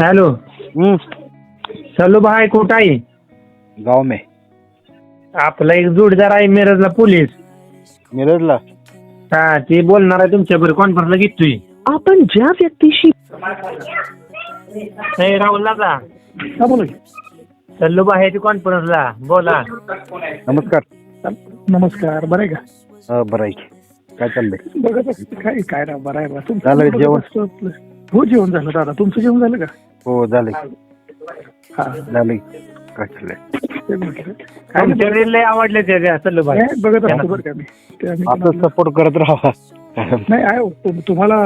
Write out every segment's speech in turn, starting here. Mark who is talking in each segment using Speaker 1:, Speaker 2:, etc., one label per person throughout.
Speaker 1: Hello. Sallu भाई कुठं आहे?
Speaker 2: गाव में.
Speaker 1: आपला एक जोडीदार आहे मिरजला पोलीस.
Speaker 2: मिरजला.
Speaker 1: हा ते बोलणार आहे तुमच्याबरोबर कॉन्फरन्सला घेतोय.
Speaker 3: आपण ज्या व्यक्तीशी
Speaker 1: राहुल दादा
Speaker 3: हा बोला.
Speaker 1: सल्लू भाई आहे कॉन्फरन्सला बोला.
Speaker 2: नमस्कार.
Speaker 3: नमस्कार. बरं आहे का?
Speaker 2: बरं आहे की. काय चाललंय?
Speaker 3: बघत असते काय काय ना बरं आहे बा. तुमचं
Speaker 2: झालं
Speaker 3: बघत
Speaker 2: जेवण?
Speaker 3: असतो आपलं. हो जेवण झालं दादा. तुमचं जेवण झालं का?
Speaker 2: हो झालंय.
Speaker 3: हा
Speaker 2: झालंय. काय चाललंय?
Speaker 3: ते म्हटलं. काय नाही,
Speaker 1: तुमच्या रील लय आवडले त्या सल्लू भाई.
Speaker 3: नाही, बघत असतो बरं का मी. ते आम्ही
Speaker 2: असं
Speaker 3: तुम्हाला-
Speaker 2: सपोर्ट करत राहा.
Speaker 3: नाही आहे हो. तुम्हाला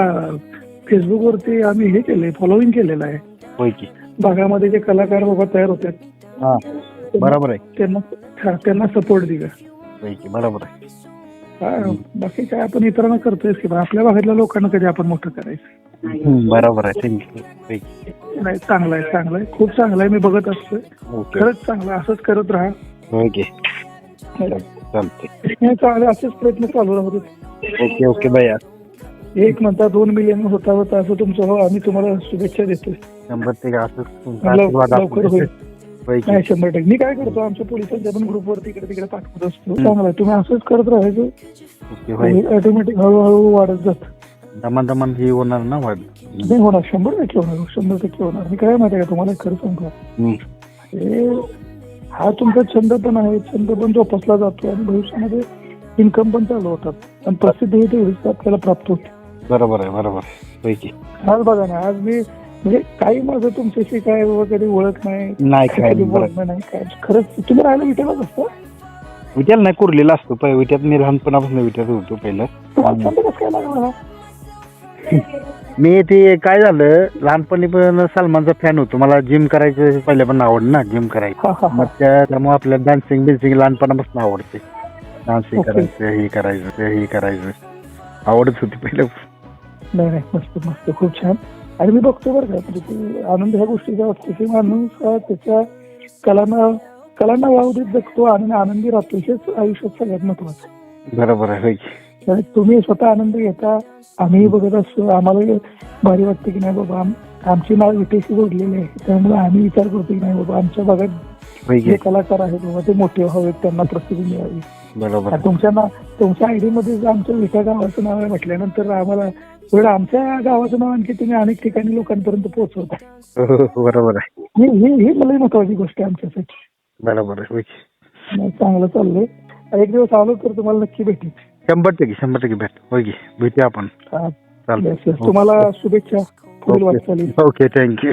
Speaker 3: फेसबुक वरती आम्ही हे केलंय, फॉलोईंग केलेलं आहे.
Speaker 2: होय की.
Speaker 3: भागामध्ये जे कलाकार बाबा तयार होतात
Speaker 2: हा बरोबर आहे.
Speaker 3: त्यांना सपोर्ट दिला.
Speaker 2: होय की बरोबर आहे.
Speaker 3: हा, बाकी काय आपण इतरांना करतोय की बा, आपल्या भागातल्या लोकांना कधी आपण मोठं करायचं.
Speaker 2: बरोबर आहे. थँक्यू.
Speaker 3: नाही चांगलं आहे, चांगलं आहे, खूप चांगलं आहे. मी बघत असतोय.
Speaker 2: ओके.
Speaker 3: खरंच चांगलं आहे. असंच करत राहा.
Speaker 2: ओके चालतंय.
Speaker 3: हे चांगले असेच प्रयत्न चालू राहू देत.
Speaker 2: ओके ओके भैया.
Speaker 3: एक म्हणता 2 मिलियन होता असं तुमचं हो. आम्ही तुम्हाला शुभेच्छा देतोय.
Speaker 2: 100% असं तुमचा आशीर्वाद
Speaker 3: लवकर होईल.
Speaker 2: होय की.
Speaker 3: नाही 100%. मी काय करतो आमच्या पोलिसांच्या पण ग्रुपवरती इकडे तिकडे पाठवत असतो. चांगलं आहे. तुम्ही असंच करत राहायचं.
Speaker 2: ओके होय.
Speaker 3: ऑटोमॅटिक हळूहळू वाढत जात.
Speaker 2: दमान ही होणार ना वाढ.
Speaker 3: नाही होणार. 100% होणार. 100% होणार. मी काय माहिती आहे का तुम्हाला खरं सांगतो. हे हा तुमचा छंद पण आहे. छंद पण जोपासला जातो आणि भविष्यामध्ये इन्कम पण चालू होतात आणि प्रसिद्धी तेवढीच आपल्याला प्राप्त होते.
Speaker 2: बरोबर आहे. बरोबर आहे. होय की.
Speaker 3: आज बघा ना, आज मी म्हणजे काही माझं तुमच्याशी काय बाबा कधी ओळख नाही,
Speaker 2: नाही काय
Speaker 3: कधी बोलणं नाही काय. खरंच तुम्ही राहायला विटेलाच असतं.
Speaker 2: विट्याला नाही कुरलेला असतो. विट्यात मी लहानपणापासून विट्यात होतो पहिलं.
Speaker 3: तुम्हाला छंद कसं काय लागला?
Speaker 2: मी ते काय झालं लहानपणी पण सलमानचा फॅन होतो. मला जिम करायचं पहिले पण आवड ना जिम करायचं.
Speaker 3: हा, हा, हा.
Speaker 2: मग त्यामुळे आपल्याला डान्सिंग बिन्सिंग लहानपणापासून आवडते. Dancing
Speaker 3: okay.
Speaker 2: करायचं हे करायचं हे करायचं आवडत होती पहिलं.
Speaker 3: नाही नाही, मस्त मस्त, खूप छान. आणि मी बघतो बरं का, म्हणजे ते आनंद ह्या गोष्टीचा असतो की माणूस हा त्याच्या कलांना वाव देत जगतो आणि आनंदी राहतो. हेच आयुष्यात सगळ्यात महत्वाचं.
Speaker 2: बरोबर आहे. होय की.
Speaker 3: आणि तुम्ही स्वतः आनंद घेता, आम्ही बघत असतो. आम्हाला भारी वाटतं की नाही बाबा आमची नाव विटेशी जोडलेली आहे. त्यामुळे आम्ही विचार करतो की नाही बाबा आमच्या भागात
Speaker 2: होय
Speaker 3: जे
Speaker 2: की.
Speaker 3: कलाकार आहेत बाबा ते मोठे व्हावेत, त्यांना प्रसिद्धी मिळावी.
Speaker 2: बरोबर
Speaker 3: आणि तुमच्या आयडी मध्ये जर आमच्या विटा गावाचं नाव आहे म्हटल्यानंतर आम्हाला एवढं आमच्या गावाचं नाव आणखी तुम्ही अनेक ठिकाणी लोकांपर्यंत पोहोचवता.
Speaker 2: बरोबर आहे.
Speaker 3: ही मला महत्वाची गोष्ट आहे आमच्यासाठी.
Speaker 2: बरोबर आहे. होय की.
Speaker 3: नाही, चांगलं चाललंय. एक दिवस आलो तर तुम्हाला नक्की भेटेल.
Speaker 2: 100% भेट. होय की. भेटूया आपण.
Speaker 3: हा,
Speaker 2: चालतंय.
Speaker 3: yes, yes. तुम्हाला शुभेच्छा पुढील वाटचाली.
Speaker 2: Okay thank you.